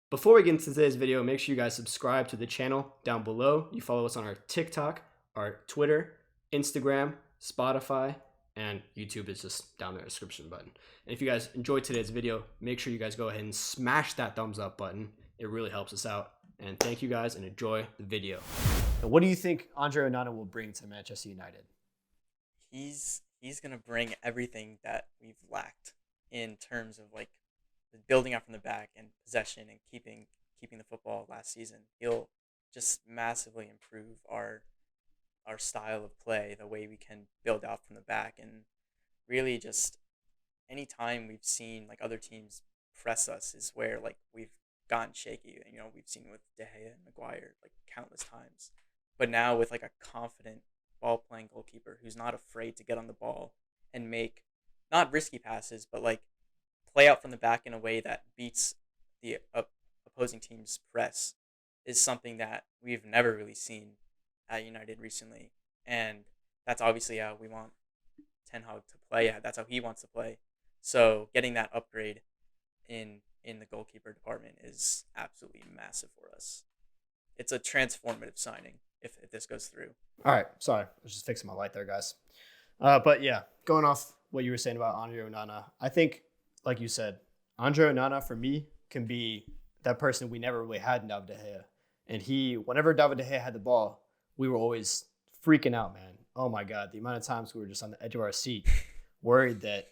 Before we get into today's video, make sure you guys subscribe to the channel down below. You follow us on our TikTok, our Twitter, Instagram, Spotify, and YouTube is just down there in the description button. And if you guys enjoyed today's video, make sure you guys go ahead and smash that thumbs up button. It really helps us out. And thank you guys and enjoy the video. And what do you think Andre Onana will bring to Manchester United? He's gonna bring everything that we've lacked in terms of like building out from the back and possession and keeping the football last season. He'll just massively improve our style of play, the way we can build out from the back, and really just anytime we've seen like other teams press us is where like we've gotten shaky. You know, we've seen with De Gea and Maguire like countless times. But now with like a confident ball playing goalkeeper who's not afraid to get on the ball and make not risky passes, but like play out from the back in a way that beats the opposing team's press is something that we've never really seen at United recently. And that's obviously how we want Ten Hag to play. That's how he wants to play. So getting that upgrade in the goalkeeper department is absolutely massive for us. It's a transformative signing if this goes through. All right, sorry, I was just fixing my light there, guys. But yeah, going off what you were saying about Andre Onana, I think, like you said, Andre Onana for me can be that person we never really had in David De Gea. And whenever David De Gea had the ball, we were always freaking out, man. Oh my God, the amount of times we were just on the edge of our seat, worried that,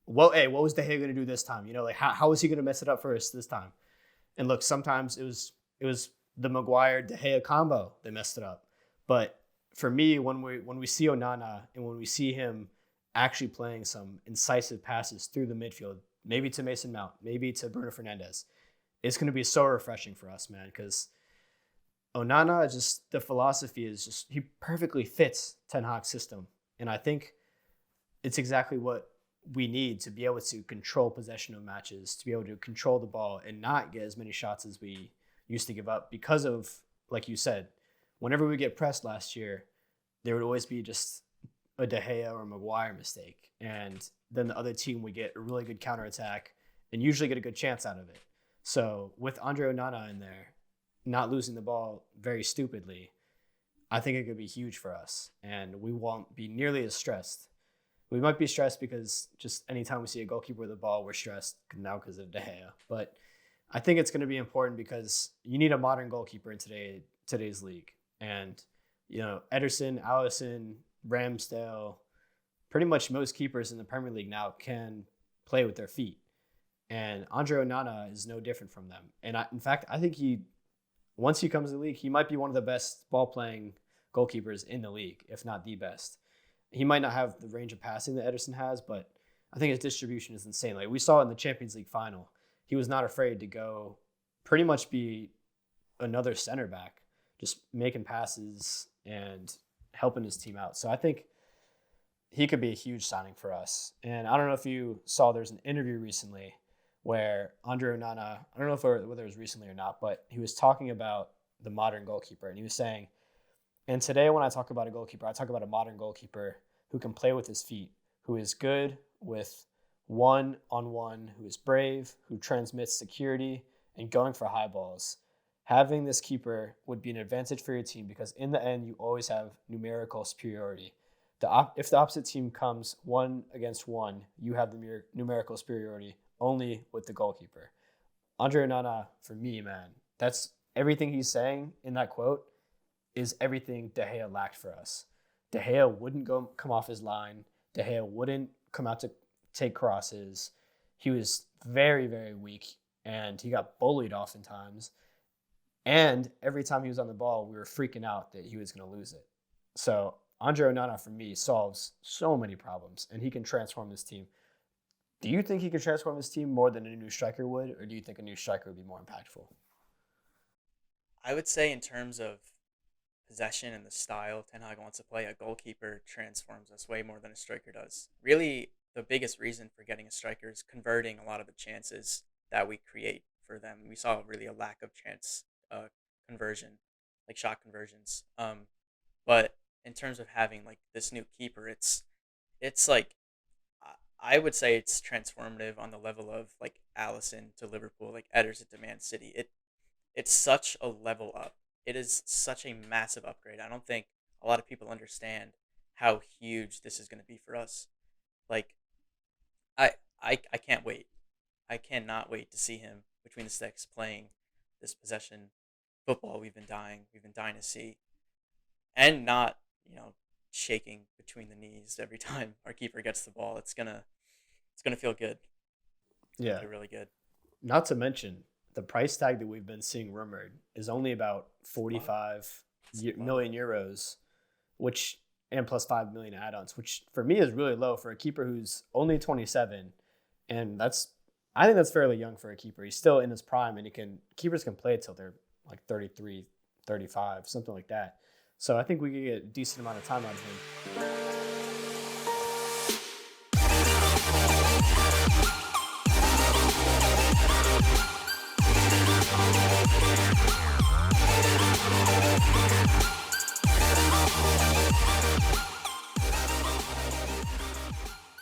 well, hey, what was De Gea going to do this time? You know, like how was he going to mess it up for us this time? And look, sometimes it was the Maguire De Gea combo that messed it up. But for me, when we see Onana and when we see him actually playing some incisive passes through the midfield, maybe to Mason Mount, maybe to Bruno Fernandes, it's going to be so refreshing for us, man, because Onana, just the philosophy is just, he perfectly fits Ten Hag's system. And I think it's exactly what we need to be able to control possession of matches, to be able to control the ball and not get as many shots as we used to give up because of, like you said, whenever we get pressed last year, there would always be just a De Gea or Maguire mistake. And then the other team would get a really good counterattack and usually get a good chance out of it. So with Andre Onana in there, not losing the ball very stupidly, I think it could be huge for us. And we won't be nearly as stressed. We might be stressed because just anytime we see a goalkeeper with the ball, we're stressed now because of De Gea. But I think it's going to be important because you need a modern goalkeeper in today's league. And, you know, Ederson, Alisson, Ramsdale, pretty much most keepers in the Premier League now can play with their feet. And Andre Onana is no different from them. And in fact, I think once he comes to the league, he might be one of the best ball-playing goalkeepers in the league, if not the best. He might not have the range of passing that Ederson has, but I think his distribution is insane. Like we saw in the Champions League final, he was not afraid to go pretty much be another center back, just making passes and helping his team out. So I think he could be a huge signing for us. And I don't know if you saw, there's an interview recently where Andre Onana, I don't know whether it was recently or not, but he was talking about the modern goalkeeper. And he was saying, and today when I talk about a goalkeeper, I talk about a modern goalkeeper who can play with his feet, who is good with one-on-one, who is brave, who transmits security and going for high balls. Having this keeper would be an advantage for your team because in the end, you always have numerical superiority. If the opposite team comes 1-against-1, you have the numerical superiority only with the goalkeeper. Andre Onana, for me, man, that's everything he's saying in that quote is everything De Gea lacked for us. De Gea wouldn't come off his line. De Gea wouldn't come out to take crosses. He was very, very weak, and he got bullied oftentimes. And every time he was on the ball, we were freaking out that he was going to lose it. So Andre Onana, for me, solves so many problems, and he can transform this team. Do you think he can transform this team more than a new striker would, or do you think a new striker would be more impactful? I would say in terms of possession and the style Ten Hag wants to play, a goalkeeper transforms us way more than a striker does. Really, the biggest reason for getting a striker is converting a lot of the chances that we create for them. We saw really a lack of chance conversion, like shot conversions. But in terms of having like this new keeper, it's like I would say it's transformative on the level of like Allison to Liverpool, like Ederson to Man City. It's such a level up. It is such a massive upgrade. I don't think a lot of people understand how huge this is going to be for us. Like I I can't wait. I cannot wait to see him between the sticks playing this possession football we've been dying to see, and not shaking between the knees every time our keeper gets the ball. It's gonna feel good. It's gonna Yeah. feel really good. Not to mention the price tag that we've been seeing rumored is only about It's low. 45 It's low. million euros, which and plus 5 million add-ons, which for me is really low for a keeper who's only 27, and I think that's fairly young for a keeper. He's still in his prime, and keepers can play till they're like 33, 35, something like that. So I think we could get a decent amount of time out of him.